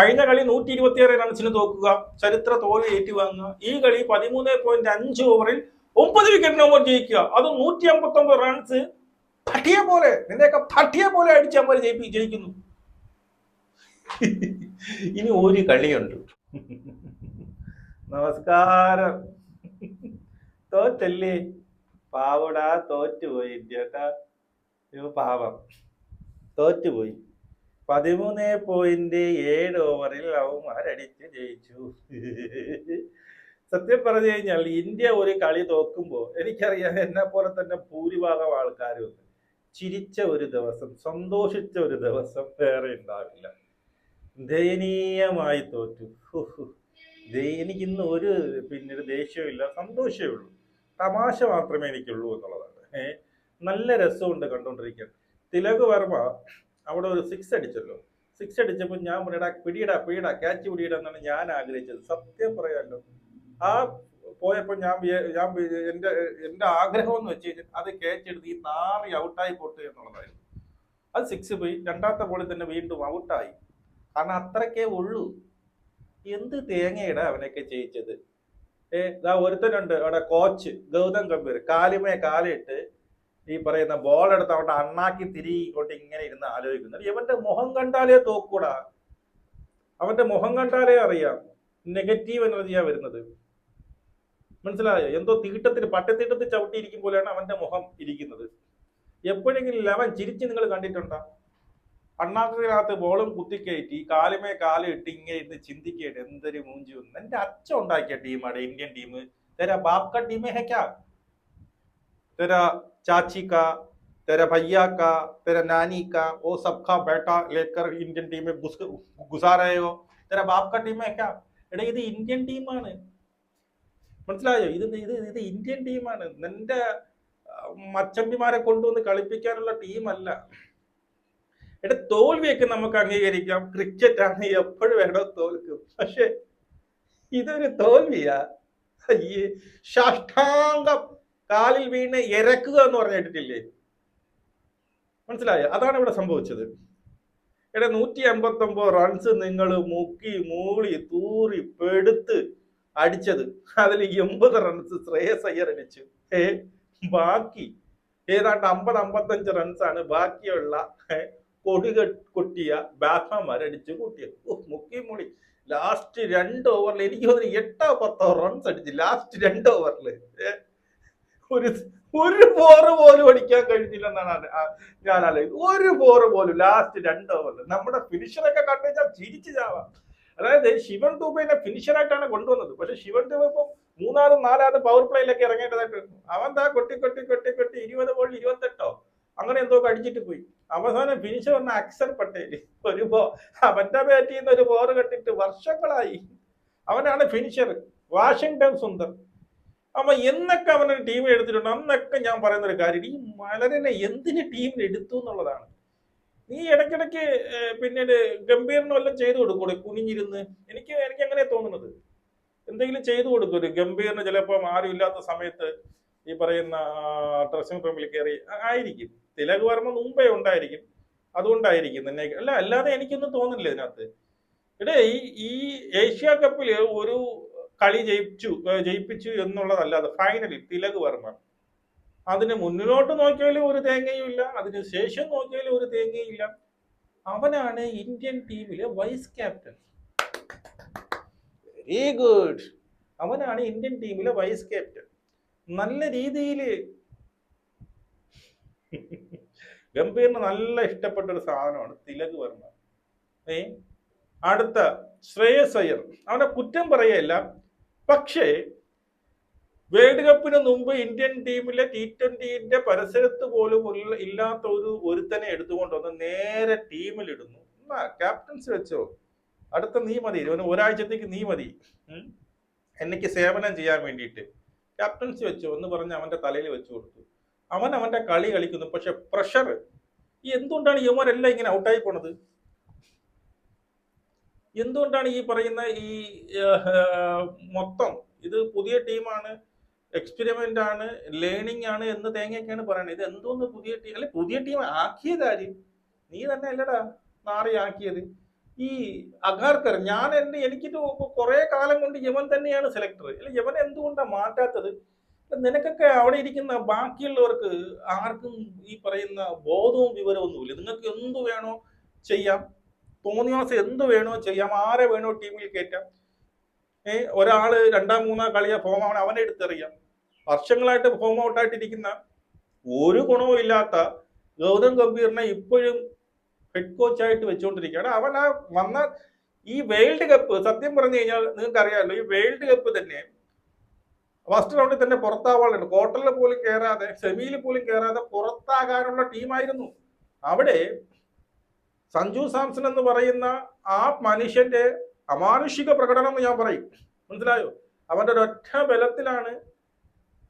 കഴിഞ്ഞ കളി 126 റൺസിന് തോക്കുക, ചരിത്ര തോൽവി ഏറ്റുവാങ്ങുക. ഈ കളി 13.5 ഓവറിൽ 9 വിക്കറ്റിന് ഓവർ ജയിക്കുക. അത് 159 റൺസ് തട്ടിയെ പോലെ, നിന്റെയൊക്കെ തട്ടിയെ പോലെ അടിച്ചവർ ജയിക്കുന്നു. ഇനി ഒരു കളിയുണ്ട്. നമസ്കാരം. തോറ്റല്ലേ? പാവടാ, തോറ്റുപോയി ചേട്ടാ. പാവം തോറ്റുപോയി. 13.7 ഓവറിൽ അവന്മാരടിച്ച് ജയിച്ചു. സത്യം പറഞ്ഞു കഴിഞ്ഞാൽ ഇന്ത്യ ഒരു കളി തോക്കുമ്പോൾ എനിക്കറിയാം എന്നെ പോലെ തന്നെ ഭൂരിഭാഗം ആൾക്കാരും ചിരിച്ച ഒരു ദിവസം, സന്തോഷിച്ച ഒരു ദിവസം വേറെ ഉണ്ടാവില്ല. ദയനീയമായി തോറ്റു. എനിക്കിന്ന് ഒരു പിന്നീട് ദേഷ്യമില്ല, സന്തോഷമേ ഉള്ളൂ. തമാശ മാത്രമേ എനിക്കുള്ളൂ എന്നുള്ളതാണ്. നല്ല രസമുണ്ട് കണ്ടോണ്ടിരിക്കാൻ. തിലക് വർമ്മ അവിടെ ഒരു 6 അടിച്ചല്ലോ. 6 അടിച്ചപ്പോൾ ഞാൻ പിടിയിടാ ക്യാച്ച് പിടിയിടാ എന്നാണ് ഞാൻ ആഗ്രഹിച്ചത്. സത്യം പറയാമല്ലോ, ആ പോയപ്പോൾ ഞാൻ എന്റെ ആഗ്രഹം എന്ന് വെച്ച് കഴിഞ്ഞാൽ അത് ക്യാച്ച് എടുത്ത് ഈ നാറി ഔട്ടായി പോട്ടെ എന്നുള്ളതായിരുന്നു. അത് 6 പോയി. രണ്ടാമത്തെ ബോളിൽ തന്നെ വീണ്ടും ഔട്ടായി. കാരണം അത്രക്കേ ഉള്ളൂ. എന്ത് തേങ്ങയുടെ അവനൊക്കെ ചെയ്യിച്ചത്. ഒരുത്തനുണ്ട് അവിടെ, കോച്ച് ഗൗതം ഗംഭീർ, കാലുമേ കാലിട്ട് ഈ പറയുന്ന ബോൾ എടുത്ത് അവിടെ അണ്ണാക്കി തിരികൊണ്ട് ഇങ്ങനെ ഇരുന്ന് ആലോചിക്കുന്നത്. ഇവന്റെ മുഖം കണ്ടാലേ തോക്കൂടാ. അവന്റെ മുഖം കണ്ടാലേ അറിയാം നെഗറ്റീവ് എനർജിയാ വരുന്നത്. മനസ്സിലായോ? എന്തോ തീട്ടത്തിൽ പട്ടത്തീട്ടത്തിൽ ചവിട്ടിയിരിക്കും പോലെയാണ് അവന്റെ മുഖം ഇരിക്കുന്നത്. എപ്പോഴെങ്കിലും അവൻ ചിരിച്ച് നിങ്ങൾ കണ്ടിട്ടുണ്ടോ? അണ്ണാക്കിനകത്ത് ബോളും കുത്തിക്കയറ്റി കാലുമേ കാലിട്ട് ഇങ്ങനെ ഇരുന്ന് ചിന്തിക്കട്ടെ എന്തൊരു മൂഞ്ചി വന്നു. എന്റെ അച്ഛൻ ഉണ്ടാക്കിയ ടീമാണ് ഇന്ത്യൻ ടീം. തെരാ ബാപ് കാ ടീം ഹൈ ക്യാ? तेरा चाची का, तेरा भैया का, तेरा नानी का, वो सबका बेटा लेकर इंडियन टीम में घुसा रहे हो. तेरा बाप का टीम है क्या? എടാ ഇത് ഇന്ത്യൻ ടീമാണ്, മനസ്സിലായോ? ഇത് ഇന്ത്യൻ ടീമാണ്. നിന്റെ മച്ചമ്പിമാരെ കൊണ്ടുവന്ന് കളിപ്പിക്കാനുള്ള ടീമല്ല. എടാ തോൽവിയൊക്കെ നമുക്ക് അംഗീകരിക്കാം. ക്രിക്കറ്റ് ആണ്, എപ്പോഴും വേണോ തോൽക്കും. പക്ഷെ ഇതൊരു തോൽവിയാ. അയ്യേ, സാഷ്ടാംഗം കാലിൽ വീണ് ഇരക്കുക എന്ന് പറഞ്ഞിട്ടില്ലേ? മനസ്സിലായോ? അതാണ് ഇവിടെ സംഭവിച്ചത്. ഇവിടെ 159 റൺസ് നിങ്ങൾ മുക്കി മൂളി തൂറി പെടുത്ത് അടിച്ചത്. അതിൽ 80 റൺസ് ശ്രേയസ് അയ്യർ അടിച്ചു. ബാക്കി ഏതാണ്ട് 50-55 റൺസാണ് ബാക്കിയുള്ള കൊടി കൊട്ടിയ ബാറ്റ്സ്മാൻമാർ അടിച്ചു കൂട്ടിയത്. മുക്കി മൂളി ലാസ്റ്റ് 2 ഓവറിൽ എനിക്ക് തോന്നുന്നു 8-10 റൺസ് അടിച്ചു. ലാസ്റ്റ് 2 ഓവറിൽ ഒരു ബോറ് പോലും അടിക്കാൻ കഴിഞ്ഞില്ലെന്നാണ് ഞാൻ ആലോചിക്കുന്നത്. ഒരു ബോറ് പോലും ലാസ്റ്റ് 2 ഓവറിൽ. നമ്മുടെ ഫിനിഷറൊക്കെ കണ്ടു കഴിഞ്ഞാൽ ചിരിച്ചു ചാവാം. അതായത് ശിവൻ ദുബൈനെ ഫിനിഷറായിട്ടാണ് കൊണ്ടുവന്നത്. പക്ഷെ ശിവൻ ദുബൈ ഇപ്പം 3-ാമതും 4-ാമതും പവർ പ്ലേയിലൊക്കെ ഇറങ്ങേണ്ടതായിട്ട് അവൻ കൊട്ടി 20 ബോളിൽ 28 അങ്ങനെ എന്തോ അടിച്ചിട്ട് പോയി. അവസാനം ഫിനിഷർ വന്ന അക്സർ പട്ടേൽ അവന്റെ ബാറ്റ് ചെയ്യുന്ന ഒരു ബോറ് കെട്ടിട്ട് വർഷങ്ങളായി. അവനാണ് ഫിനിഷർ. വാഷിംഗ്ടൺ സുന്ദർ അപ്പൊ എന്നൊക്കെ അവനൊരു ടീം എടുത്തിട്ടുണ്ട്. അന്നൊക്കെ ഞാൻ പറയുന്ന ഒരു കാര്യം, ഈ മലരനെ എന്തിന് ടീമിൽ എടുത്തു എന്നുള്ളതാണ്. നീ ഇടയ്ക്കിടയ്ക്ക് പിന്നീട് ഗംഭീറിന് വല്ലതും ചെയ്തു കൊടുക്കൂടെ കുനിഞ്ഞിരുന്ന്? എനിക്ക് അങ്ങനെ തോന്നുന്നത്. എന്തെങ്കിലും ചെയ്തു കൊടുക്കും ഒരു ഗംഭീറിന്. ചിലപ്പോൾ ആരും ഇല്ലാത്ത സമയത്ത് ഈ പറയുന്ന ഡ്രസ്സിംഗ് റൂമിൽ കയറി ആയിരിക്കും. തിലക് വർമ്മ മുമ്പേ ഉണ്ടായിരിക്കും, അതുകൊണ്ടായിരിക്കും തന്നെ. അല്ലാതെ എനിക്കൊന്നും തോന്നുന്നില്ല ഇതിനകത്ത്. ഈ ഏഷ്യ കപ്പില് ഒരു കളി ജയിപ്പിച്ചു എന്നുള്ളതല്ലാതെ ഫൈനലിൽ തിലക് വർമ്മ, അതിന് മുന്നിലോട്ട് നോക്കിയാലും ഒരു തേങ്ങയും ഇല്ല, അതിന് ശേഷം നോക്കിയാലും ഒരു തേങ്ങയും ഇല്ല. അവനാണ് ഇന്ത്യൻ ടീമിലെ വൈസ് ക്യാപ്റ്റൻ. Very good. അവനാണ് ഇന്ത്യൻ ടീമിലെ വൈസ് ക്യാപ്റ്റൻ. നല്ല രീതിയിൽ ഗംഭീറിന് നല്ല ഇഷ്ടപ്പെട്ട ഒരു സാധനമാണ് തിലക് വർമ്മ. അടുത്ത ശ്രേയസ് അയ്യർ, അവനെ കുറ്റം പറയല്ല. പക്ഷേ വേൾഡ് കപ്പിന് മുമ്പ് ഇന്ത്യൻ ടീമിലെ T20 പരിസരത്ത് പോലും ഇല്ലാത്ത ഒരുത്തനെ എടുത്തുകൊണ്ടുവന്ന് നേരെ ടീമിലിടുന്നു. ക്യാപ്റ്റൻസി വെച്ചോ, അടുത്ത നീ മതി, ഒരാഴ്ചത്തേക്ക് നീ മതി എനിക്ക് സേവനം ചെയ്യാൻ വേണ്ടിയിട്ട്. ക്യാപ്റ്റൻസി വെച്ചോ എന്ന് പറഞ്ഞ് അവന്റെ തലയിൽ വെച്ചു കൊടുത്തു. അവന്റെ കളി കളിക്കുന്നു. പക്ഷെ പ്രഷർ, എന്തുകൊണ്ടാണ് ഇവന്മാരെല്ലാം ഇങ്ങനെ ഔട്ടായി പോണത്? എന്തുകൊണ്ടാണ് ഈ പറയുന്ന ഈ മൊത്തം ഇത് പുതിയ ടീമാണ്, എക്സ്പെരിമെന്റ് ആണ്, ലേണിംഗ് ആണ് എന്ന് തേങ്ങയൊക്കെയാണ് പറയുന്നത്. ഇത് എന്തോന്ന് പുതിയ ടീം? അല്ലെ പുതിയ ടീം ആക്കിയതാര്? നീ തന്നെ അല്ലടാ നാറി ആക്കിയത്. ഈ അഗാർക്കർ എനിക്കിത് കുറെ കാലം കൊണ്ട് യവൻ തന്നെയാണ് സെലക്ടർ. അല്ല യവൻ എന്തുകൊണ്ടാണ് മാറ്റാത്തത്? നിനക്കൊക്കെ അവിടെ ഇരിക്കുന്ന ബാക്കിയുള്ളവർക്ക് ആർക്കും ഈ പറയുന്ന ബോധവും വിവരവും ഒന്നുമില്ല. നിങ്ങൾക്ക് എന്ത് വേണോ ചെയ്യാം, തോന്നിയ മാസം എന്ത് വേണോ ചെയ്യാം, ആരെ വേണോ ടീമിൽ കയറ്റാം. ഒരാള് രണ്ടാം മൂന്നാം കളിയാ ഫോം ആവണം, അവനെ എടുത്തെറിയാം. വർഷങ്ങളായിട്ട് ഫോം ഔട്ടായിട്ടിരിക്കുന്ന ഒരു ഗുണവും ഇല്ലാത്ത ഗൗതം ഗംഭീറിനെ ഇപ്പോഴും ഹെഡ് കോച്ചായിട്ട് വെച്ചുകൊണ്ടിരിക്കുകയാണ്. അവൻ ആ വന്ന ഈ വേൾഡ് കപ്പ് സത്യം പറഞ്ഞു കഴിഞ്ഞാൽ നിങ്ങൾക്ക് അറിയാമല്ലോ, ഈ വേൾഡ് കപ്പ് തന്നെ ഫസ്റ്റ് റൗണ്ടിൽ തന്നെ പുറത്താവാനുണ്ട്. ക്വാർട്ടറിൽ പോലും കയറാതെ, സെമിയിൽ പോലും കയറാതെ പുറത്താകാനുള്ള ടീമായിരുന്നു. അവിടെ സഞ്ജു സാംസൺ എന്ന് പറയുന്ന ആ മനുഷ്യന്റെ അമാനുഷിക പ്രകടനം എന്ന് ഞാൻ പറയും. മനസ്സിലായോ? അവന്റെ ഒരൊറ്റ ബലത്തിലാണ്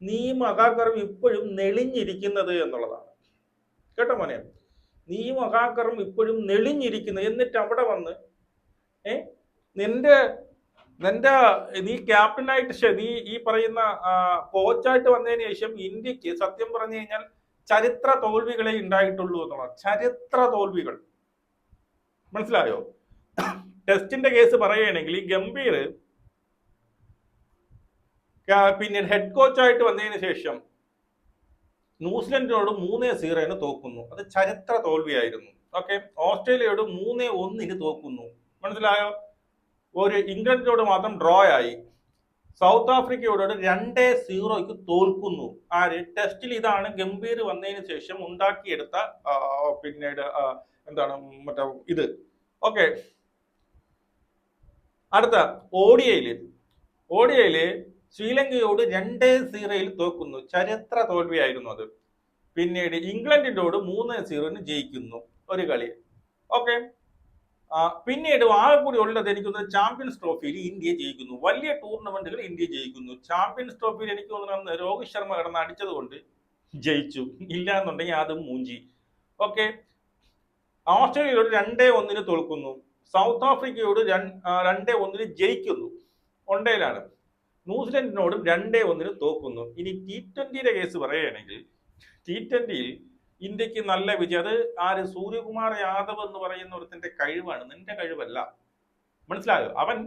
നീം അഗാക്കറും ഇപ്പോഴും നെളിഞ്ഞിരിക്കുന്നത് എന്നുള്ളതാണ്. കേട്ടോ മോനെ, നീം അഗാക്കറും ഇപ്പോഴും നെളിഞ്ഞിരിക്കുന്നത്. എന്നിട്ട് അവിടെ വന്ന് നിന്റെ നീ ക്യാപ്റ്റനായിട്ട് നീ ഈ പറയുന്ന കോച്ചായിട്ട് വന്നതിന് ശേഷം ഇന്ത്യക്ക് സത്യം പറഞ്ഞു കഴിഞ്ഞാൽ ചരിത്ര തോൽവികളെ ഉണ്ടായിട്ടുള്ളൂ എന്നുള്ളതാണ്. ചരിത്ര തോൽവികൾ. മനസ്സിലായോ? ടെസ്റ്റിന്റെ കേസ് പറയുകയാണെങ്കിൽ ഈ ഗംഭീർ പിന്നീട് ഹെഡ് കോച്ചായിട്ട് വന്നതിന് ശേഷം ന്യൂസിലൻഡിനോട് 3-0 തോക്കുന്നു. അത് ചരിത്ര തോൽവിയായിരുന്നു. ഓക്കെ. ഓസ്ട്രേലിയയോട് 3-1 തോക്കുന്നു. മനസ്സിലായോ? ഒരു ഇംഗ്ലണ്ടിനോട് മാത്രം ഡ്രോ ആയി. സൗത്ത് ആഫ്രിക്കയോട് 2-0 തോൽക്കുന്നു. ആര്? ടെസ്റ്റിൽ. ഇതാണ് ഗംഭീർ വന്നതിന് ശേഷം ഉണ്ടാക്കിയെടുത്ത പിന്നീട് എന്താണ് മറ്റേ ഇത്. ഓക്കെ. അടുത്ത ഓഡിയയില് ശ്രീലങ്കയോട് 2-0 തോക്കുന്നു. ചരിത്ര തോൽവിയായിരുന്നു അത്. പിന്നീട് ഇംഗ്ലണ്ടിനോട് 3-0 ജയിക്കുന്നു ഒരു കളി. ഓക്കെ. പിന്നീട് ആകെ കൂടി ഉള്ളത് എനിക്കൊന്ന് ചാമ്പ്യൻസ് ട്രോഫിയിൽ ഇന്ത്യ ജയിക്കുന്നു. വലിയ ടൂർണമെന്റുകൾ ഇന്ത്യ ജയിക്കുന്നു. ചാമ്പ്യൻസ് ട്രോഫിയിൽ എനിക്ക് തോന്നുന്നു രോഹിത് ശർമ്മ കിടന്ന് അടിച്ചത് കൊണ്ട് ജയിച്ചു. ഇല്ല എന്നുണ്ടെങ്കിൽ അതും മൂഞ്ചി. ഓക്കെ. ഓസ്ട്രേലിയയോട് 2-1 തോൽക്കുന്നു. സൗത്ത് ആഫ്രിക്കയോട് 2-1 ജയിക്കുന്നു. ഒണ്ടയിലാണ്. ന്യൂസിലൻഡിനോടും 2-1 തോക്കുന്നു. ഇനി T20 കേസ് പറയുകയാണെങ്കിൽ T20യിൽ ഇന്ത്യക്ക് നല്ല വിജയം. അത് ആര്? സൂര്യകുമാർ യാദവ് എന്ന് പറയുന്ന ഒരുത്തിന്റെ കഴിവാണ്, നിന്റെ കഴിവല്ല. മനസ്സിലായോ? അവൻ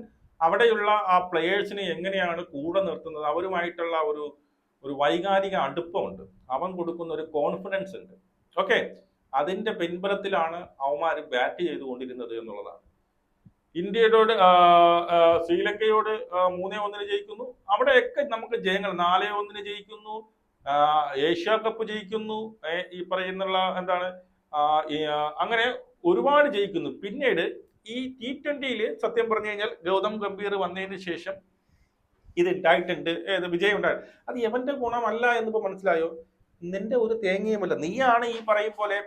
അവിടെയുള്ള ആ പ്ലെയേഴ്സിനെ എങ്ങനെയാണ് കൂടെ നിർത്തുന്നത്, അവരുമായിട്ടുള്ള ഒരു വൈകാരിക അടുപ്പമുണ്ട്, അവൻ കൊടുക്കുന്ന ഒരു കോൺഫിഡൻസ് ഉണ്ട്. ഓക്കെ. അതിന്റെ പിൻബലത്തിലാണ് അവന്മാർ ബാറ്റ് ചെയ്തുകൊണ്ടിരുന്നത് എന്നുള്ളതാണ്. ഇന്ത്യയോട് ശ്രീലങ്കയോട് 3-1 ജയിക്കുന്നു. അവിടെയൊക്കെ നമുക്ക് ജയങ്ങൾ. 4-1 ജയിക്കുന്നു. ഏഷ്യ കപ്പ് ജയിക്കുന്നു. ഈ പറയുന്നുള്ള എന്താണ് അങ്ങനെ ഒരുപാട് ജയിക്കുന്നു. പിന്നീട് ഈ T20യിൽ സത്യം പറഞ്ഞു കഴിഞ്ഞാൽ ഗൗതം ഗംഭീർ വന്നതിന് ശേഷം ഇത് ഉണ്ടായിട്ടുണ്ട്, വിജയം ഉണ്ടായിട്ടുണ്ട്. അത് എവന്റെ ഗുണമല്ല എന്നിപ്പോ മനസ്സിലായോ? നിന്റെ ഒരു തേങ്ങയുമല്ല. നീയാണ് ഈ പറയും പോലെ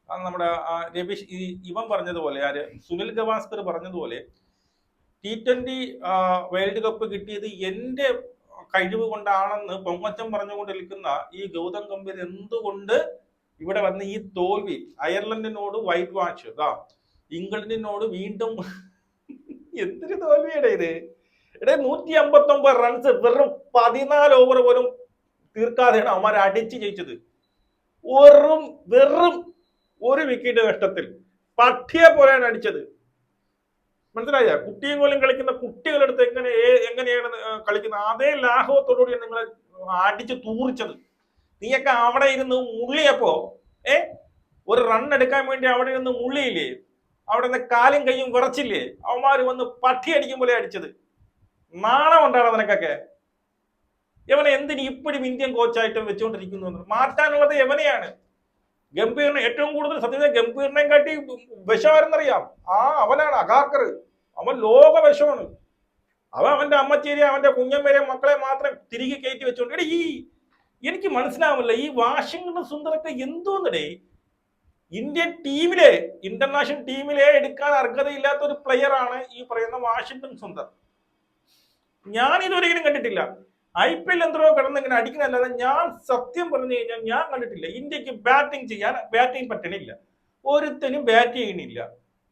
നമ്മുടെ രവീഷ് ഇവൻ പറഞ്ഞതുപോലെ, സുനിൽ ഗവാസ്കർ പറഞ്ഞതുപോലെ T20 വേൾഡ് കപ്പ് കിട്ടിയത് എന്റെ കഴിവ് കൊണ്ടാണെന്ന് പൊങ്ങച്ചം പറഞ്ഞുകൊണ്ടിരിക്കുന്ന ഈ ഗൗതം ഗംഭീർ എന്തുകൊണ്ട് ഇവിടെ വന്ന് ഈ തോൽവി? അയർലൻഡിനോട് വൈറ്റ് വാഷ്, ഇംഗ്ലണ്ടിനോട് വീണ്ടും എന്തൊരു തോൽവിയുടെ ഇത്! 159 റൺസ് വെറും 14 ഓവർ പോലും തീർക്കാതെയാണ് അവന്മാർ അടിച്ച് ജയിച്ചത്. വെറും 1 വിക്കറ്റ് നഷ്ടത്തിൽ പട്ടിയെ പോലെയാണ് അടിച്ചത്. മനസ്സിലായ? കുട്ടിയും പോലും കളിക്കുന്ന കുട്ടികളെടുത്ത് എങ്ങനെയാണ് കളിക്കുന്നത്, അതേ ലാഘവത്തോടുകൂടിയാണ് നിങ്ങൾ അടിച്ച് തൂറിച്ചത്. നീയൊക്കെ അവിടെ ഇരുന്ന് മുള്ളിയപ്പോ ഒരു റൺ എടുക്കാൻ വേണ്ടി അവിടെ ഇരുന്ന് മുള്ളിയില്ലേ? അവിടെ നിന്ന് കാലും കൈയും വിറച്ചില്ലേ? അവന്മാര് വന്ന് പട്ടി അടിക്കും പോലെ അടിച്ചത്. നാണം ഉണ്ടാണോ നിനക്കൊക്കെ? യവനെ എന്തിന് ഇപ്പോഴും ഇന്ത്യൻ കോച്ചായിട്ട് വെച്ചുകൊണ്ടിരിക്കുന്നു? മാറ്റാനുള്ളത് യവനെയാണ്. ഗംഭീറിനെ ഏറ്റവും കൂടുതൽ സത്യത ഗംഭീറിനെയും കാട്ടി വിഷമാരെന്നറിയാം. അവനാണ് അഗാർക്കർ. അവൻ ലോക വിഷമാണ്. അവന്റെ അമ്മച്ചേരി അവന്റെ കുഞ്ഞമ്മേരെ മക്കളെ മാത്രം തിരികെ കയറ്റി വെച്ചോണ്ട് എനിക്ക് മനസ്സിലാവില്ല. ഈ വാഷിംഗ്ടൺ സുന്ദറൊക്കെ എന്തോന്നടേ? ഇന്ത്യൻ ടീമിലെ ഇന്റർനാഷണൽ ടീമിലെ എടുക്കാൻ അർഹതയില്ലാത്ത ഒരു പ്ലെയർ ആണ് ഈ പറയുന്ന വാഷിംഗ്ടൺ സുന്ദർ. ഞാൻ ഇതൊരിക്കലും കണ്ടിട്ടില്ല. IPL എന്തോ കിടന്ന് ഇങ്ങനെ അടിക്കുന്നതല്ലാതെ ഞാൻ സത്യം പറഞ്ഞു കഴിഞ്ഞാൽ ഞാൻ കണ്ടിട്ടില്ല. ഇന്ത്യക്ക് ബാറ്റിംഗ് പറ്റണില്ല, ഒരുത്തനും ബാറ്റ് ചെയ്യണില്ല,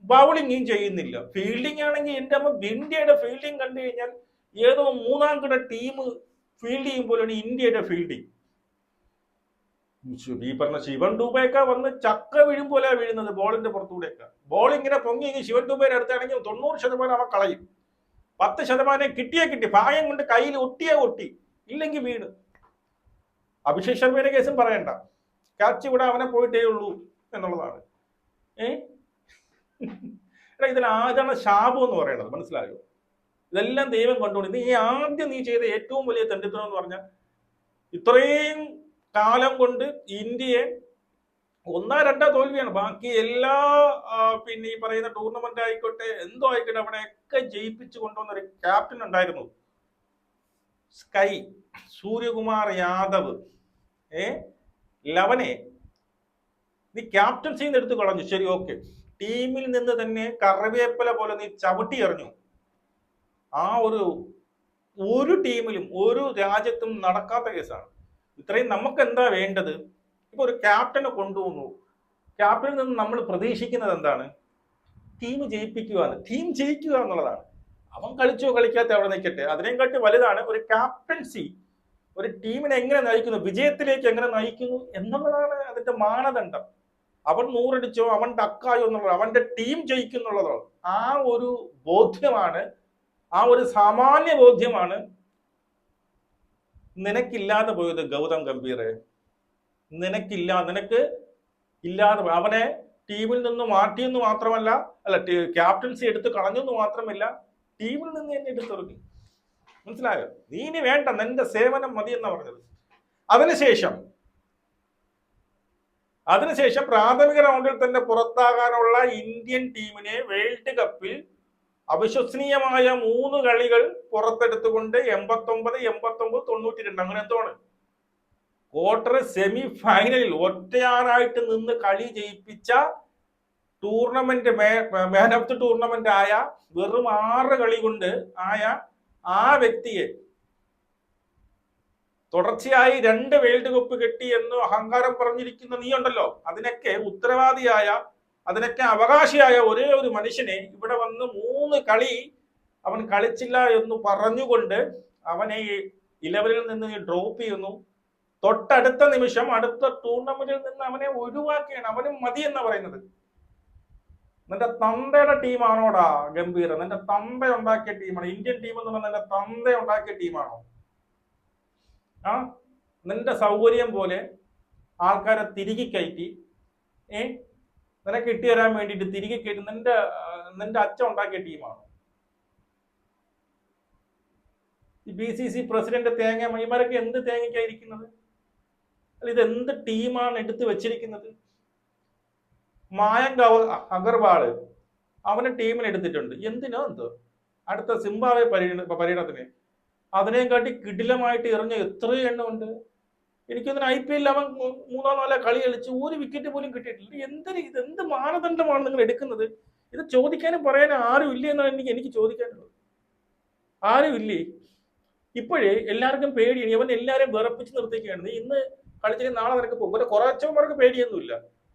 ബൗളിങ്ങും ചെയ്യുന്നില്ല. ഫീൽഡിംഗ് ആണെങ്കിൽ എൻ്റെ അമ്മ ഇന്ത്യയുടെ ഫീൽഡിംഗ് കണ്ടു കഴിഞ്ഞാൽ ഏതോ 3ാം കിട ടീം ഫീൽഡ് ചെയ്യും പോലെയാണ് ഇന്ത്യയുടെ ഫീൽഡിംഗ്. ഈ പറഞ്ഞ ശിവൻ ഡൂബയൊക്കെ വന്ന് ചക്ക വീഴും പോലെ വീഴുന്നത് ബോളിന്റെ പുറത്തൂടെയൊക്കെ. ബോൾ ഇങ്ങനെ പൊങ്ങി ശിവൻ ഡൂബയുടെ അടുത്താണെങ്കിൽ 90% അവൻ കളയും. 10% കിട്ടി ഭാഗ്യം കൊണ്ട് കയ്യിൽ ഒട്ടി, ഇല്ലെങ്കിൽ വീണ്. അഭിഷേക് ശർമ്മയുടെ കേസും പറയണ്ട, ക്യാച്ച് ഇവിടെ അവനെ പോയിട്ടേ ഉള്ളൂ എന്നുള്ളതാണ്. ഇതിലാണ് ശാപം എന്ന് പറയുന്നത്, മനസ്സിലായോ? ഇതെല്ലാം ദൈവം കൊണ്ടുപോകും. നീ ചെയ്ത ഏറ്റവും വലിയ തെണ്ടിത്തരം എന്ന് പറഞ്ഞാൽ ഇത്രയും കാലം കൊണ്ട് ഇന്ത്യയെ 1-2 തോൽവിയാണ്, ബാക്കി എല്ലാ പിന്നെ ഈ പറയുന്ന ടൂർണമെന്റ് ആയിക്കോട്ടെ എന്തോ ആയിക്കോട്ടെ അവിടെയൊക്കെ ജയിപ്പിച്ചു കൊണ്ടുവന്ന ഒരു ക്യാപ്റ്റൻ ഉണ്ടായിരുന്നു, സ്കൈ സൂര്യകുമാർ യാദവ്. ലവനെ നീ ക്യാപ്റ്റൻസിന്ന് എടുത്ത് കളഞ്ഞു, ശരി, ഓക്കെ. ടീമിൽ നിന്ന് തന്നെ കറിവേപ്പില പോലെ നീ ചവിട്ടി എറിഞ്ഞു. ആ ഒരു ടീമിലും ഒരു രാജ്യത്തും നടക്കാത്ത കേസാണ്. ഇത്രയും നമുക്ക് എന്താ വേണ്ടത്? ഇപ്പൊ ഒരു ക്യാപ്റ്റനെ കൊണ്ടുവന്നു, ക്യാപ്റ്റനിൽ നിന്ന് നമ്മൾ പ്രതീക്ഷിക്കുന്നത് എന്താണ്? ടീം ജയിപ്പിക്കുക, ടീം ജയിക്കുക എന്നുള്ളതാണ്. അവൻ കളിച്ചോ കളിക്കാത്ത അവിടെ നിൽക്കട്ടെ, അതിനെക്കാട്ടി വലുതാണ് ഒരു ക്യാപ്റ്റൻസി. ഒരു ടീമിനെ എങ്ങനെ നയിക്കുന്നു, വിജയത്തിലേക്ക് എങ്ങനെ നയിക്കുന്നു എന്നുള്ളതാണ് അതിന്റെ മാനദണ്ഡം. അവൻ 100 അടിച്ചോ അവൻ ടക്കായോ എന്നുള്ളത്, അവന്റെ ടീം ജയിക്കുന്നുള്ളതോ, ആ ഒരു ബോധ്യമാണ്, ആ ഒരു സാമാന്യ ബോധ്യമാണ് നിനക്കില്ലാതെ പോയത് ഗൗതം ഗംഭീറെ. നിനക്ക് ഇല്ലാതെ അവനെ ടീമിൽ നിന്ന് മാറ്റിയെന്ന് മാത്രമല്ല, ക്യാപ്റ്റൻസി എടുത്ത് കളഞ്ഞെന്ന് മാത്രമല്ല, ടീമിൽ നിന്ന് തന്നെ എടുത്തെറിഞ്ഞു. മനസ്സിലായോ? നീ ഇനി വേണ്ട, നിന്റെ സേവനം മതി എന്നാ പറഞ്ഞത്. അതിനുശേഷം പ്രാഥമിക റൗണ്ടിൽ തന്നെ പുറത്താകാനുള്ള ഇന്ത്യൻ ടീമിനെ വേൾഡ് കപ്പിൽ അവിശ്വസനീയമായ 3 കളികൾ പുറത്തെടുത്തുകൊണ്ട് 89, 92 അങ്ങനെ എന്തോണ് ക്വാർട്ടർ സെമി ഫൈനലിൽ ഒറ്റയാറായിട്ട് നിന്ന് കളി ജയിപ്പിച്ച tournament man of the tournament ആയ, വെറും 6 കളി കൊണ്ട് ആയ ആ വ്യക്തിയെ തുടർച്ചയായി 2 വേൾഡ് കപ്പ് കിട്ടി എന്ന് അഹങ്കാരം പറഞ്ഞിരിക്കുന്ന നീ ഉണ്ടല്ലോ, അതിനൊക്കെ ഉത്തരവാദിയായ, അതിനൊക്കെ അവകാശിയായ ഒരേ ഒരു മനുഷ്യനെ ഇവിടെ വന്ന് 3 കളി അവൻ കളിച്ചില്ല എന്ന് പറഞ്ഞുകൊണ്ട് അവനെ 11-ൽ നിന്ന് ഡ്രോപ്പ് ചെയ്യുന്നു. തൊട്ടടുത്ത നിമിഷം അടുത്ത ടൂർണമെന്റിൽ നിന്ന് അവനെ ഒഴിവാക്കിയാണ്. അവനും മതി എന്നാ പറയുന്നത്. നിന്റെ തന്തയുടെ ടീമാണോടാ ഗംഭീർ? നിന്റെ തന്ത ഉണ്ടാക്കിയ ടീമാണ് ഇന്ത്യൻ ടീം എന്ന് പറഞ്ഞാൽ. നിന്റെ തന്ത ഉണ്ടാക്കിയ ടീമാണോ? നിന്റെ സൗകര്യം പോലെ ആൾക്കാരെ തിരികെ കയറ്റി നിനക്ക് ഇട്ടുതരാൻ വേണ്ടിയിട്ട് തിരികെ കയറ്റി നിന്റെ അച്ഛൻ ഉണ്ടാക്കിയ ടീമാണോ? BCC പ്രസിഡന്റ് തേങ്ങ മൈമാരൊക്കെ എന്ത് തേങ്ങയ്ക്കായിരിക്കുന്നത്? അല്ല, ഇത് എന്ത് ടീമാണ് എടുത്തു വെച്ചിരിക്കുന്നത്? മായങ്ക് അഗർവാള് അവനെ ടീമിന് എടുത്തിട്ടുണ്ട്. എന്തിനോ എന്തോ അടുത്ത സിംബാബ്വെ പര്യടനത്തിന് അതിനെക്കാട്ടി കിടിലമായിട്ട് എറിഞ്ഞ എത്രയോ എണ്ണമുണ്ട്. എനിക്കൊന്നിന് IPL അവൻ 3-4 കളി കളിച്ച് 1 വിക്കറ്റ് പോലും കിട്ടിയിട്ടില്ല. ഇതെന്ത് മാനദണ്ഡമാണ് നിങ്ങൾ എടുക്കുന്നത്? ഇത് ചോദിക്കാനും പറയാനും ആരും ഇല്ലേ എന്നാണ് എനിക്ക് ചോദിക്കാനുള്ളത്. ആരും ഇല്ലേ? ഇപ്പോഴേ എല്ലാവർക്കും പേടിയാണ്. ഇവൻ എല്ലാവരും വിറപ്പിച്ച് നിർത്തിക്കുകയാണ്. നീ ഇന്ന് കളിച്ചിട്ട് നാളെ നിനക്ക് പോകും. ഒരു കുറച്ചവന്മാർക്ക് പേടിയൊന്നുമില്ല.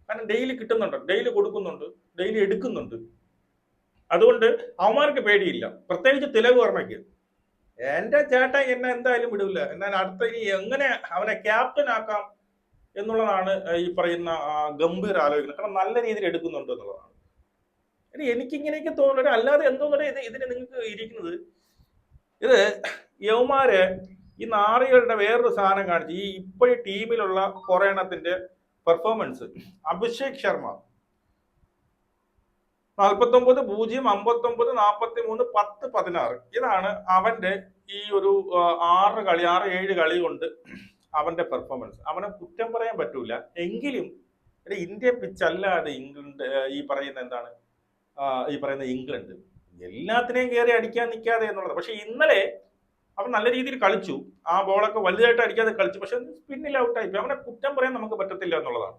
കാരണം ഡെയിലി കിട്ടുന്നുണ്ട്, ഡെയിലി കൊടുക്കുന്നുണ്ട്, ഡെയിലി എടുക്കുന്നുണ്ട്. അതുകൊണ്ട് അവന്മാർക്ക് പേടിയില്ല. പ്രത്യേകിച്ച് തിലക് വർമ്മയ്ക്ക്. എന്റെ ചേട്ടൻ എന്നെ എന്തായാലും വിടില്ല. എന്നാൽ അടുത്ത ഇനി എങ്ങനെ അവനെ ക്യാപ്റ്റൻ ആക്കാം എന്നുള്ളതാണ് ഈ പറയുന്ന ഗംഭീർ ആലോചിക്കുന്നത്. കാരണം നല്ല രീതിയിൽ എടുക്കുന്നുണ്ട് എന്നുള്ളതാണ്. ഇനി എനിക്കിങ്ങനെയൊക്കെ തോന്നുന്നത്. അല്ലാതെ എന്തോന്നേ ഇതിന് നിങ്ങൾക്ക് ഇരിക്കുന്നത്, ഇത് യവന്മാര് ഈ നാറികളുടെ വേറൊരു സാധനം കാണിച്ചു. ഈ ഇപ്പോഴും ടീമിലുള്ള കുറെ എണ്ണത്തിന്റെ പെർഫോമൻസ്. അഭിഷേക് ശർമ്മ 49, 0, 59, 43, 10, 16. ഇതാണ് അവന്റെ ഈ ഒരു 6-7 കളി കൊണ്ട് അവന്റെ പെർഫോമൻസ്. അവനെ കുറ്റം പറയാൻ പറ്റൂല. എങ്കിലും ഇന്ത്യ പിച്ചല്ലാതെ ഇംഗ്ലണ്ട് ഈ പറയുന്ന ഇംഗ്ലണ്ട് എല്ലാത്തിനെയും കയറി അടിക്കാൻ നിൽക്കാതെ എന്നുള്ളത്. പക്ഷെ ഇന്നലെ അവൻ നല്ല രീതിയിൽ കളിച്ചു. ആ ബോളൊക്കെ വലുതായിട്ട് അടിക്കാതെ കളിച്ചു. പക്ഷെ സ്പിന്നിൽ ഔട്ടായി. അവനെ കുറ്റം പറയാൻ നമുക്ക് പറ്റത്തില്ല എന്നുള്ളതാണ്.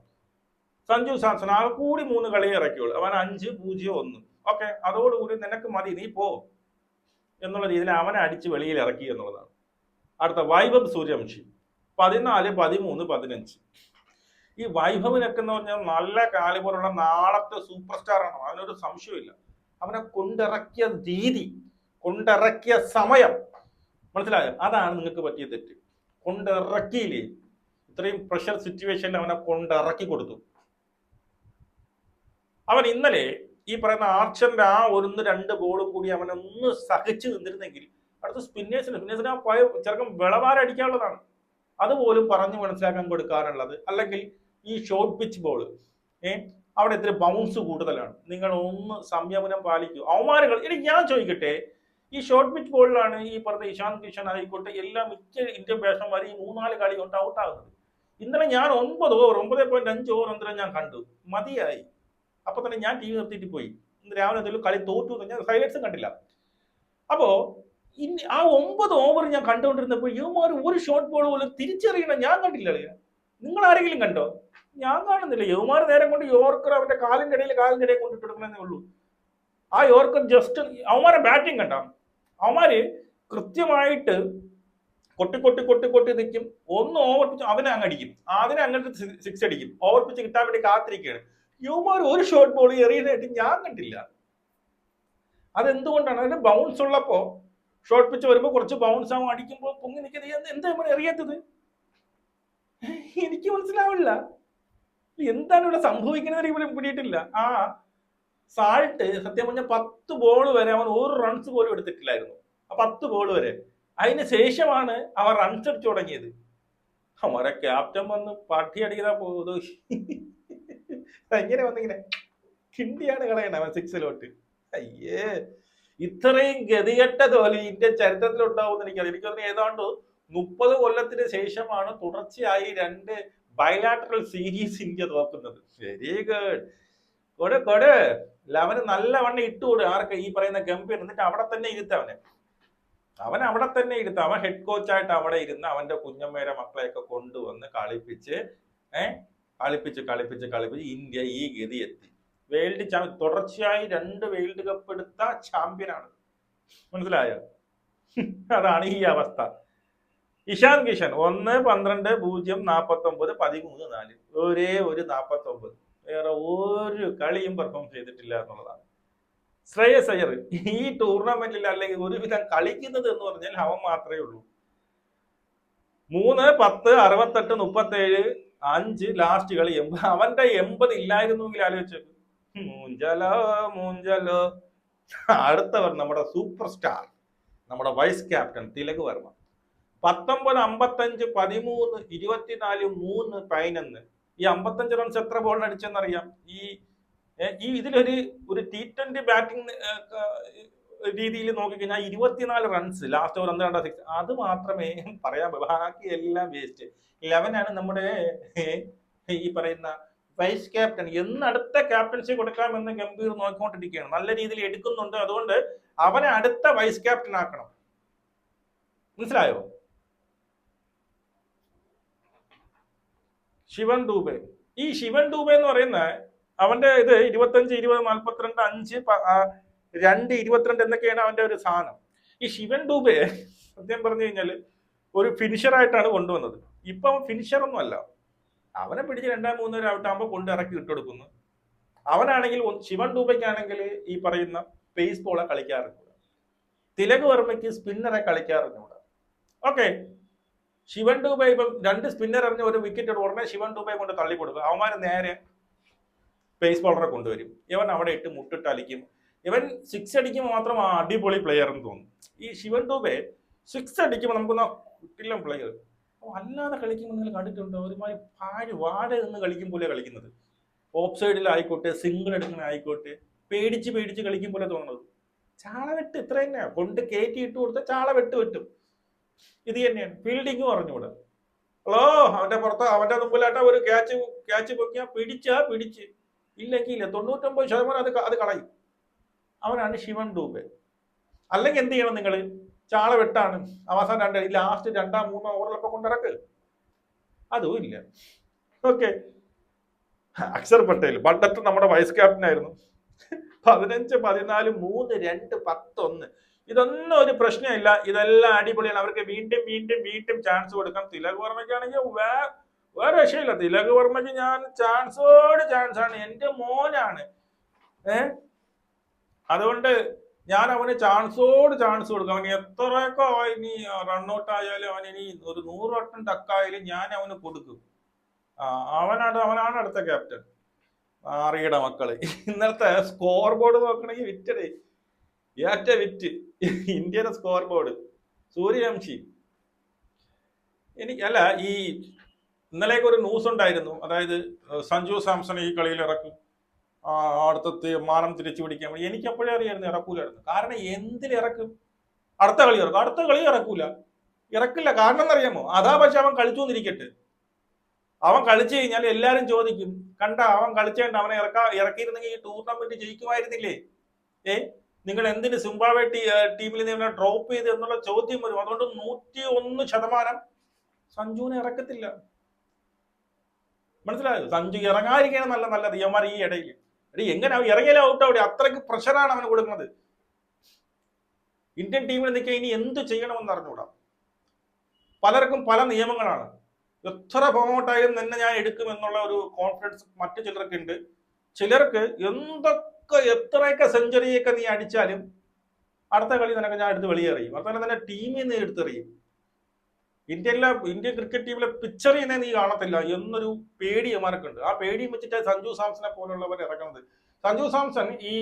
സഞ്ജു സാംസൺ ആകെ കൂടി 3 കളിയെ ഇറക്കിയുള്ളൂ. അവൻ 5, 0, 1. ഓക്കെ, അതോടുകൂടി നിനക്ക് മതി, നീ പോ എന്നുള്ള രീതിയിൽ അവനെ അടിച്ച് വെളിയിൽ ഇറക്കി എന്നുള്ളതാണ്. അടുത്ത വൈഭവ് സൂര്യവംശി 14, 13, 15. ഈ വൈഭവിനൊക്കെ എന്ന് പറഞ്ഞാൽ നല്ല കാലിബറുള്ള നാളത്തെ സൂപ്പർ സ്റ്റാർ ആണ്. അതിനൊരു സംശയമില്ല. അവനെ കൊണ്ടിറക്കിയ രീതി, കൊണ്ടിറക്കിയ സമയം, മനസ്സിലായോ? അതാണ് നിങ്ങൾക്ക് പറ്റിയ തെറ്റ്. കൊണ്ടിറക്കിയില്ലേ? ഇത്രയും പ്രഷർ സിറ്റുവേഷനിൽ അവനെ കൊണ്ടിറക്കി കൊടുത്തു. അവൻ ഇന്നലെ ഈ പറയുന്ന ആർച്ചറിന്റെ ആ ഒന്ന് രണ്ട് ബോളും കൂടി അവനൊന്ന് സഹിച്ചു നിന്നിരുന്നെങ്കിൽ അടുത്ത സ്പിന്നേഴ്സിന് ആ പോയ ചെറുക്കം വിളവാരടിക്കാനുള്ളതാണ്. അതുപോലും പറഞ്ഞു മനസ്സിലാക്കാൻ കൊടുക്കാനുള്ളത്. അല്ലെങ്കിൽ ഈ ഷോർട്ട് പിച്ച് ബോൾ അവിടെ ഇത്തിരി ബൗൺസ് കൂടുതലാണ്. നിങ്ങൾ ഒന്ന് സംയമനം പാലിക്കൂ. അവമാനങ്ങൾ ഇനി ഞാൻ ചോദിക്കട്ടെ, ഈ ഷോർട്ട് പിച്ച് ബോളിലാണ് ഈ പറഞ്ഞ ഇഷാൻ കിഷൻ ആയിക്കോട്ടെ എല്ലാ മിക്ക ഇന്ത്യൻ ബാറ്റ്സ്മാൻമാർ ഈ 3-4 കളി കൊണ്ട് ഔട്ടാകുന്നത്. ഇന്നലെ ഞാൻ 9.5 ഓവർ എന്തിനും ഞാൻ കണ്ടു, മതിയായി. അപ്പൊ തന്നെ ഞാൻ TV നിർത്തിയിട്ട് പോയി. ഇന്ന് രാവിലെ എന്തെങ്കിലും കളി തോറ്റു ഞാൻ ഹൈലൈറ്റ്സും കണ്ടില്ല. അപ്പോ ആ 9 ഓവർ ഞാൻ കണ്ടുകൊണ്ടിരുന്നപ്പോൾ യുവമാർ ഒരു ഷോർട്ട് ബോൾ പോലും തിരിച്ചറിയണം ഞാൻ കണ്ടില്ല. നിങ്ങൾ ആരെങ്കിലും കണ്ടോ? ഞാൻ കാണുന്നില്ല. യുവമാർ നേരം കൊണ്ട് യോർക്കർ അവന്റെ കാലിന്റെ ഇടയിൽ കൊണ്ടിട്ട് എടുക്കണമെന്നേ ഉള്ളൂ. ആ യോർക്കർ ജസ്റ്റ് അവന്മാരെ ബാറ്റിംഗ് കണ്ട, അവന്മാര് കൃത്യമായിട്ട് കൊട്ടി നിൽക്കും. ഒന്ന് ഓവർ പിച്ച് അവനെ അങ്ങടിക്കും, അതിനെ അങ്ങോട്ട് 6 അടിക്കും. ഓവർ പിച്ച് കിട്ടാൻ വേണ്ടി കാത്തിരിക്കുകയാണ്. യുവമാർ ഒരു ഷോർട്ട് ബോൾ എറിയാനായിട്ട് ഞാൻ കണ്ടില്ല. അതെന്തുകൊണ്ടാണ്? അതിന് ബൗൺസ് ഉള്ളപ്പോ ഷോർട്ട് പിച്ച് വരുമ്പോൾ കുറച്ച് ബൗൺസ് ആവും, അടിക്കുമ്പോൾ പൊങ്ങി നിൽക്കുന്നത്. എന്താ എറിയാത്തത്? എനിക്ക് മനസ്സിലാവില്ല. എന്താണ് ഇവിടെ സംഭവിക്കുന്നത് ഇവിടെ പിടിയിട്ടില്ല. ആ സാൾട്ട് സത്യം പറഞ്ഞ 10 ബോൾ വരെ അവൻ ഒരു റൺസ് പോലും എടുത്തിട്ടില്ലായിരുന്നു. ആ 10 ബോൾ വരെ. അതിന് ശേഷമാണ് അവർ റൺസ് അടിച്ചു തുടങ്ങിയത്. അവരെ ക്യാപ്റ്റൻ വന്ന് പട്ടി അടിക്കാ പോകുന്നത്. എങ്ങനെ വന്നിങ്ങനെ കിണ്ടിയാണ് കളയണ അവൻ 6-ലോട്ട്. അയ്യേ, ഇത്രയും ഗതികെട്ട തോൽവി ഇന്ത്യൻ ചരിത്രത്തിലുണ്ടാവും എനിക്കറിയാം. എനിക്കതിന് ഏതാണ്ട് 30 കൊല്ലത്തിന് ശേഷമാണ് തുടർച്ചയായി 2 ബൈലാറ്ററൽ സീരീസ് ഇന്ത്യ തോക്കുന്നത്. Very good. കൊട് അവന് നല്ല വണ്ണം ഇട്ടുകൊടു. ആർക്ക്? ഈ പറയുന്ന ഗംഭീർ. എന്നിട്ട് അവിടെ തന്നെ ഇരുത്തവനെ. അവൻ അവിടെ തന്നെ ഇരുത്ത. അവൻ ഹെഡ് കോച്ചായിട്ട് അവിടെ ഇരുന്ന് അവന്റെ കുഞ്ഞമ്മയുടെ മക്കളെയൊക്കെ കൊണ്ടുവന്ന് കളിപ്പിച്ച് ഇന്ത്യ ഈ ഗതി എത്തി. വേൾഡ് ചാമ്പ്യൻ, തുടർച്ചയായി 2 വേൾഡ് കപ്പ് എടുത്ത ചാമ്പ്യനാണ്. മനസ്സിലായോ? അതാണ് ഈ അവസ്ഥ. ഇഷാൻ കിഷൻ 1-12-0-49-13-4 ഒരേ ഒരു 49, വേറെ ഒരു കളിയും പെർഫോം ചെയ്തിട്ടില്ല എന്നുള്ളതാണ്. ശ്രേയസ് അയ്യർ ഈ ടൂർണമെന്റിൽ അല്ലെങ്കിൽ ഒരുവിധം കളിക്കുന്നത് എന്ന് പറഞ്ഞാൽ അവൻ മാത്രമേ ഉള്ളൂ. 3-10-68-37-5 ലാസ്റ്റ് കളി 80. അവന്റെ 80 ഇല്ലായിരുന്നെങ്കിൽ ആലോചിച്ചു. മൂഞ്ചലോ. അടുത്തവർ നമ്മുടെ സൂപ്പർ സ്റ്റാർ, നമ്മുടെ വൈസ് ക്യാപ്റ്റൻ തിലക് വർമ്മ. 19-55-13-24-3-11. ഈ 55 റൺസ് എത്ര ബോളിന് അടിച്ചെന്നറിയാം? ഈ ഇതിലൊരു T20 ബാറ്റിംഗ് രീതിയിൽ നോക്കിക്കഴിഞ്ഞാൽ 24 റൺസ് ലാസ്റ്റ് ഓവർ 2 6. അത് മാത്രമേ പറയാൻ. ബാക്കി എല്ലാം വേസ്റ്റ്. 11 നമ്മുടെ ഈ പറയുന്ന വൈസ് ക്യാപ്റ്റൻ. അടുത്ത ക്യാപ്റ്റൻസി കൊടുക്കാമെന്ന് ഗംഭീർ നോക്കിക്കൊണ്ടിരിക്കുകയാണ്. നല്ല രീതിയിൽ എടുക്കുന്നുണ്ട്. അതുകൊണ്ട് അവനെ അടുത്ത വൈസ് ക്യാപ്റ്റൻ ആക്കണം. മനസ്സിലായോ? ശിവൻ ദൂബെ. ഈ ശിവൻ ദൂബെ എന്ന് പറയുന്ന അവന്റെ ഇത് 25-20-42-5-2-22 എന്നൊക്കെയാണ് അവന്റെ ഒരു സാധനം. ഈ ശിവൻ ദൂബെ സത്യം പറഞ്ഞു കഴിഞ്ഞാൽ ഒരു ഫിനിഷറായിട്ടാണ് കൊണ്ടുവന്നത്. ഇപ്പൊ ഫിനിഷർ ഒന്നും അല്ല. അവനെ പിടിച്ച് 2-3 ഔട്ടാകുമ്പോൾ കൊണ്ട് ഇറക്കി ഇട്ടുകൊടുക്കുന്നു. അവനാണെങ്കിൽ ശിവൻ ദൂബയ്ക്കാണെങ്കിൽ ഈ പറയുന്ന പേസ് ബോളെ കളിക്കാറുണ്ട്. തിലക് വർമ്മയ്ക്ക് സ്പിന്നറെ കളിക്കാറുണ്ട്. ഓക്കെ, ശിവൻ ദൂബെ ഇപ്പം 2 സ്പിന്നർ എറിഞ്ഞ് ഒരു വിക്കറ്റ് ഉടനെ ശിവൻ ദൂബെ കൊണ്ട് തള്ളി കൊടുക്കുക. അവന്മാർ നേരെ പേസ് ബോളറെ കൊണ്ടുവരും. ഇവൻ അവിടെ ഇട്ട് മുട്ടിട്ട് അലിക്കും. ഇവൻ 6 അടിക്കുമ്പോൾ മാത്രം അടിപൊളി പ്ലെയർ എന്ന് തോന്നും. ഈ ശിവൻ ദൂബെ 6 അടിക്കുമ്പോൾ നമുക്കൊന്ന് കിട്ടില്ല പ്ലെയർ. അല്ലാതെ കളിക്കുമ്പോൾ നിങ്ങൾ കണ്ടിട്ടുണ്ടോ? ഒരുമാതിരി വാഴ നിന്ന് കളിക്കും പോലെ കളിക്കുന്നത്. ഓഫ് സൈഡിലായിക്കോട്ടെ, സിംഗിൾ എടുക്കണായിക്കോട്ടെ, പേടിച്ച് കളിക്കും പോലെ തോന്നുന്നത്. ചാളവെട്ട് ഇത്ര തന്നെയാണ്. കൊണ്ട് കയറ്റി ഇട്ട് കൊടുത്ത ചാളവെട്ട് വെട്ടും. ഇത് തന്നെയാണ്. ഫീൽഡിങ് പറഞ്ഞുകൂടെ. ഹലോ, അവന്റെ പുറത്ത് അവന്റെ മുമ്പിലായിട്ട് ഒരു ക്യാച്ച് പൊക്കിയാ പിടിച്ച് ഇല്ലെങ്കിൽ 99% അത് കളയും. അവനാണ് ശിവൻ ദൂബെ. അല്ലെങ്കിൽ എന്ത് ചെയ്യണം നിങ്ങൾ? ചാള വെട്ടാണ്. അവസാനം ലാസ്റ്റ് 2-3 ഓവറിലൊക്കെ കൊണ്ടിറക്ക്. അതും ഇല്ല. ഓക്കെ, അക്ഷർ പട്ടേൽ പണ്ടത്തെ നമ്മുടെ വൈസ് ക്യാപ്റ്റൻ ആയിരുന്നു. 15-14-3-2-11. ഇതൊന്നും ഒരു പ്രശ്നമില്ല. ഇതെല്ലാം അടിപൊളിയാണ്. അവർക്ക് വീണ്ടും ചാൻസ് കൊടുക്കാം. തിലക് വർമ്മയ്ക്കാണെങ്കിൽ വേറെ രക്ഷയില്ല. തിലക് വർമ്മയ്ക്ക് ഞാൻ ചാൻസാണ്. എന്റെ മോനാണ്. അതുകൊണ്ട് ഞാൻ അവന് ചാൻസ് കൊടുക്കും. അവന് എത്രയൊക്കെ ഇനി റൺഔട്ട് ആയാലും അവൻ ഇനി ഒരു 100 വട്ടം ടക്കായാലും ഞാൻ അവന് കൊടുക്കും. ആ, അവനാണ് അടുത്ത ക്യാപ്റ്റൻ. ആറിയുടെ മക്കള്. ഇന്നലത്തെ സ്കോർ ബോർഡ് നോക്കണമെങ്കിൽ വിറ്റടേ, ഏറ്റ വിറ്റ് ഇന്ത്യയുടെ സ്കോർ ബോർഡ്. സൂര്യവംശി അല്ല, ഈ ഇന്നലേക്ക് ഒരു ന്യൂസ് ഉണ്ടായിരുന്നു, അതായത് സഞ്ജു സാംസൺ ഈ കളിയിൽ ഇറക്കും, അടുത്ത മാനം തിരിച്ചു പിടിക്കാൻ വേണ്ടി. എനിക്ക് അപ്പോഴേ അറിയായിരുന്നു ഇറക്കൂലായിരുന്നു. കാരണം എന്തിലിറക്കും? അടുത്ത കളി ഇറക്കും, അടുത്ത കളി ഇറക്കില്ല. കാരണം എന്നറിയാമോ? അതാ. പക്ഷെ അവൻ കളിച്ചു എന്നിരിക്കട്ടെ, അവൻ കളിച്ചു കഴിഞ്ഞാൽ എല്ലാരും ചോദിക്കും, കണ്ട അവൻ കളിച്ചേണ്ട, അവനെ ഇറക്കിയിരുന്നെങ്കിൽ ഈ ടൂർണമെന്റ് ജയിക്കുമായിരുന്നില്ലേ? നിങ്ങൾ എന്തിന് സിംബാബ്വെ ടീമിൽ നിന്ന് ഡ്രോപ്പ് ചെയ്ത് എന്നുള്ള ചോദ്യം വരും. അതുകൊണ്ട് 101% സഞ്ജുവിനെ ഇറക്കത്തില്ല. മനസ്സിലായോ? സഞ്ജു ഇറങ്ങാതിരിക്കണം നല്ലത്. യമാർ ഈ ഇടയിൽ എങ്ങനെ ഇറങ്ങിയാലും ഔട്ട് അവിടെ, അത്രയ്ക്ക് പ്രഷറാണ് അവന് കൊടുക്കുന്നത്. ഇന്ത്യൻ ടീമിൽ നിൽക്കാൻ ഇനി എന്ത് ചെയ്യണമെന്ന് അറിഞ്ഞുകൂടാ. പലർക്കും പല നിയമങ്ങളാണ്. എത്ര പ്രൊമോട്ടായാലും തന്നെ ഞാൻ എടുക്കും എന്നുള്ള ഒരു കോൺഫിഡൻസ് മറ്റു ചിലർക്ക് ഉണ്ട്. ചിലർക്ക് എത്രയൊക്കെ സെഞ്ചുറിയൊക്കെ നീ അടിച്ചാലും അടുത്ത കളി നിനക്ക് ഞാൻ എടുത്ത് വെളിയെറിയും, അതുപോലെ തന്നെ ടീമിൽ നിന്ന് എടുത്തെറിയും. ഇന്ത്യൻ ക്രിക്കറ്റ് ടീമിലെ പിക്ചറിനെ നീ കാണത്തില്ല എന്നൊരു പേടി അമാർക്കുണ്ട്. ആ പേടിയും വെച്ചിട്ട് സഞ്ജു സാംസനെ പോലുള്ളവർ ഇറങ്ങുന്നത്. സഞ്ജു സാംസൺ ഈ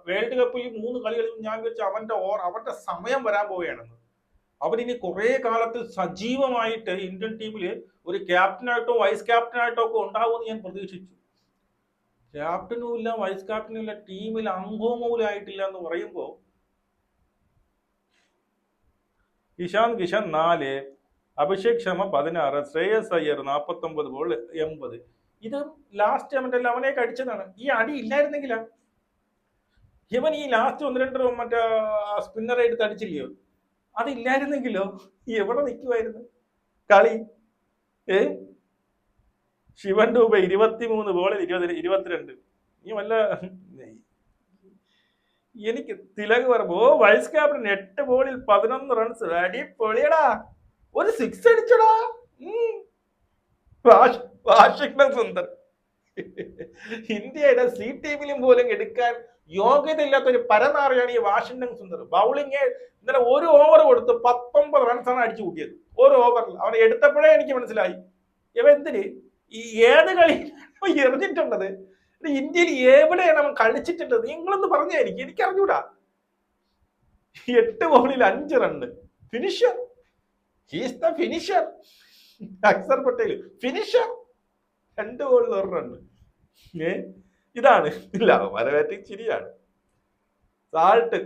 വേൾഡ് കപ്പിൽ 3 കളികളിലും ഞാൻ വെച്ച് അവന്റെ സമയം വരാൻ പോവുകയാണെന്ന്. അവരിനി കുറെ കാലത്ത് സജീവമായിട്ട് ഇന്ത്യൻ ടീമിൽ ഒരു ക്യാപ്റ്റനായിട്ടോ വൈസ് ക്യാപ്റ്റനായിട്ടോ ഒക്കെ ഉണ്ടാവുമെന്ന് ഞാൻ പ്രതീക്ഷിച്ചു. ക്യാപ്റ്റനും ഇല്ല, വൈസ് ക്യാപ്റ്റനും ഇല്ല, ടീമിൽ അംഗവുമൂലായിട്ടില്ല എന്ന് പറയുമ്പോൾ ഇഷാന്ത് കിഷൻ 4, അഭിഷേക് ശർമ്മ 16, ശ്രേയസ് അയ്യർ 49 ബോൾ 80. ഇത് ലാസ്റ്റ് മറ്റല്ല അവനേക്ക് അടിച്ചതാണ്. ഈ അടി ഇല്ലായിരുന്നെങ്കിലാ ഇവൻ ഈ ലാസ്റ്റ് 1-2 മറ്റേ സ്പിന്നറെ എടുത്ത് അടിച്ചില്ലയോ? അതില്ലായിരുന്നെങ്കിലോ എവിടെ നിൽക്കുമായിരുന്നു കളി? ശിവൻ ഡൂബെ 23 ബോളിൽ 22. ഈ വല്ല എനിക്ക് തിലക് വർമ്മ വൈസ് ക്യാപ്റ്റൻ 8 ബോളിൽ 11 റൺസ്. അടിപൊളിയടാ, ഒരു 6 അടിച്ചടാ. വാഷിംഗ്ടൺ സുന്ദർ ഇന്ത്യയുടെ സി ടീമിലും പോലും എടുക്കാൻ യോഗ്യതയില്ലാത്ത ഒരു പരനാറിയാണ് ഈ വാഷിംഗ്ടൺ സുന്ദർ. ബൗളിംഗ് ഇന്നലെ 1 ഓവർ കൊടുത്ത് 19 റൺസാണ് അടിച്ചു കൂട്ടിയത്. 1 ഓവറിൽ അവൻ എടുത്തപ്പോഴേ എനിക്ക് മനസ്സിലായി ഇവ എന്തിന് ഈ ഏത് കളി എറിഞ്ഞിട്ടുള്ളത്, ഇന്ത്യയിൽ എവിടെയാണ് അവൻ കളിച്ചിട്ടുള്ളത്. നിങ്ങളൊന്ന് പറഞ്ഞായിരിക്കും, എനിക്ക് അറിഞ്ഞൂടാ. 8 ബോളിൽ 5 run. Finisher, he's the finisher. Axar Patel finisher, 2 ബോളിൽ 1 റണ്ണ്. ഇതാണ് ഇല്ല വരവേറ്റ ചിരിയാണ്. സാൾട്ട്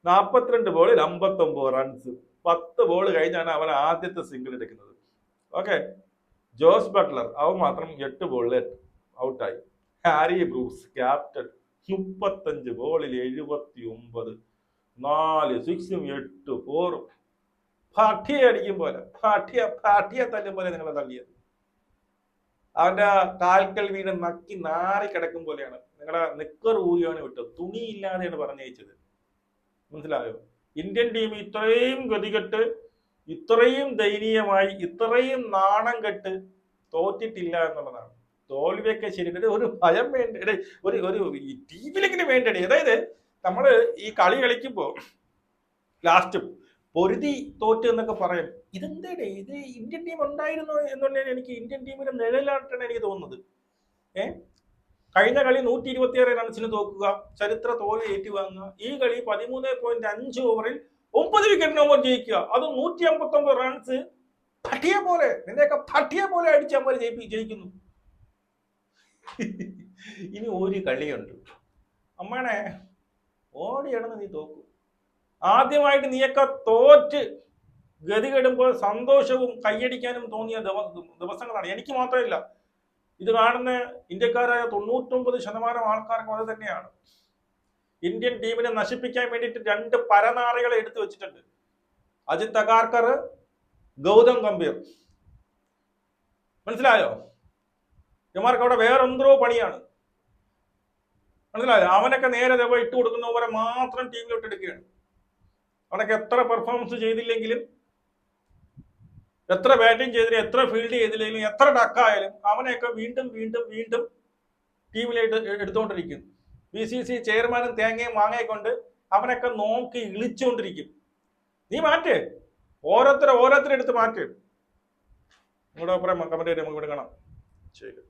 42 ബോളിൽ 59 റൺസ്. 10 ബോൾ കഴിഞ്ഞാണ് അവൻ ആദ്യത്തെ സിംഗിൾ എടുക്കുന്നത്. ഓക്കെ. ജോസ് ബട്ട്ലർ അവൻ മാത്രം 8 ബോളിൽ ഔട്ടായി. ഹാരി ബ്രൂസ് ക്യാപ്റ്റൻ 35 ബോളിൽ 79, 4 6ഉം 8 4ഉം. പാഠ്യ അടിക്കും പോലെ, പാഠ്യ തല്ലും പോലെ നിങ്ങളെ തള്ളിയത്. അവന്റെ കാൽക്കൽ വീണ് നക്കി നാറി കിടക്കും പോലെയാണ്. നിങ്ങളുടെ നിക്കർ ഊരിയാണ് വിട്ടത്, തുണിയില്ലാതെയാണ് പറഞ്ഞയച്ചത്. മനസ്സിലായോ? ഇന്ത്യൻ ടീം ഇത്രയും ഗതികെട്ട്, ഇത്രയും ദയനീയമായി, ഇത്രയും നാണം കെട്ട് തോറ്റിട്ടില്ല എന്നുള്ളതാണ്. തോൽവിയൊക്കെ ശരി, ഒരു ഭയം വേണ്ട, ഒരു ടീമിലെങ്കിലും വേണ്ടേ. അതായത് നമ്മള് ഈ കളി കളിക്കുമ്പോ ലാസ്റ്റ് പൊരുതി തോറ്റ് എന്നൊക്കെ പറയും. ഇതെന്തേടേ, ഇത് ഇന്ത്യൻ ടീം ഉണ്ടായിരുന്നു എന്നുണ്ടെങ്കിൽ എനിക്ക് ഇന്ത്യൻ ടീമിന്റെ നിഴലായിട്ടാണ് എനിക്ക് തോന്നുന്നത്. കഴിഞ്ഞ കളി 126 റൺസിന് തോക്കുക, ചരിത്ര തോൽവി ഏറ്റുവാങ്ങുക. ഈ കളി 13.5 ഓവറിൽ 9 വിക്കറ്റിന് ഓവർ ജയിക്കുക, അത് 159 റൺസ്. പട്ടിയെ പോലെ, നിന്നെയൊക്കെ പട്ടിയെ പോലെ അടിച്ചവർ ജയിക്കുന്നു. ഇനി ഒരു കളിയുണ്ട് അമ്മേണെ, ഓടിയടന്ന് നീ തോക്കും. ആദ്യമായിട്ട് നീയൊക്കെ തോറ്റ് ഗതികെടുമ്പോൾ സന്തോഷവും കയ്യടിക്കാനും തോന്നിയ ദിവസങ്ങളാണ്. എനിക്ക് മാത്രമല്ല, ഇത് കാണുന്ന ഇന്ത്യക്കാരായ 99% ആൾക്കാർക്കും അത് തന്നെയാണ്. ഇന്ത്യൻ ടീമിനെ നശിപ്പിക്കാൻ വേണ്ടിയിട്ട് 2 പരനാറികളെ എടുത്തു വെച്ചിട്ടുണ്ട്. അജിത് അഗാർക്കർ, ഗൗതം ഗംഭീർ. മനസ്സിലായോ? ഇവന്മാർക്ക് അവിടെ വേറെന്തോ പണിയാണ്. മനസ്സിലായോ? അവനൊക്കെ നേരെ ഇട്ട് കൊടുക്കുന്നവരെ മാത്രം ടീമിലോട്ട് എടുക്കുകയാണ്. അവനൊക്കെ എത്ര പെർഫോമൻസ് ചെയ്തില്ലെങ്കിലും, എത്ര ബാറ്റിംഗ് ചെയ്തില്ലെങ്കിലും, എത്ര ഫീൽഡ് ചെയ്തില്ലെങ്കിലും, എത്ര ഡക്കായാലും അവനെയൊക്കെ വീണ്ടും വീണ്ടും വീണ്ടും ടീമിലേക്ക് എടുത്തുകൊണ്ടിരിക്കും. BCCI ചെയർമാനും തേങ്ങയും മാങ്ങയും കൊണ്ട് അവനൊക്കെ നോക്കി ഇളിച്ചുകൊണ്ടിരിക്കും. നീ മാറ്റ്, ഓരോരുത്തരെടുത്ത് മാറ്റ്. നിങ്ങളുടെ അഭിപ്രായം കമന്റ് ചെയ്ത് നമുക്ക് ഇവിടെ കാണാം. ശരി.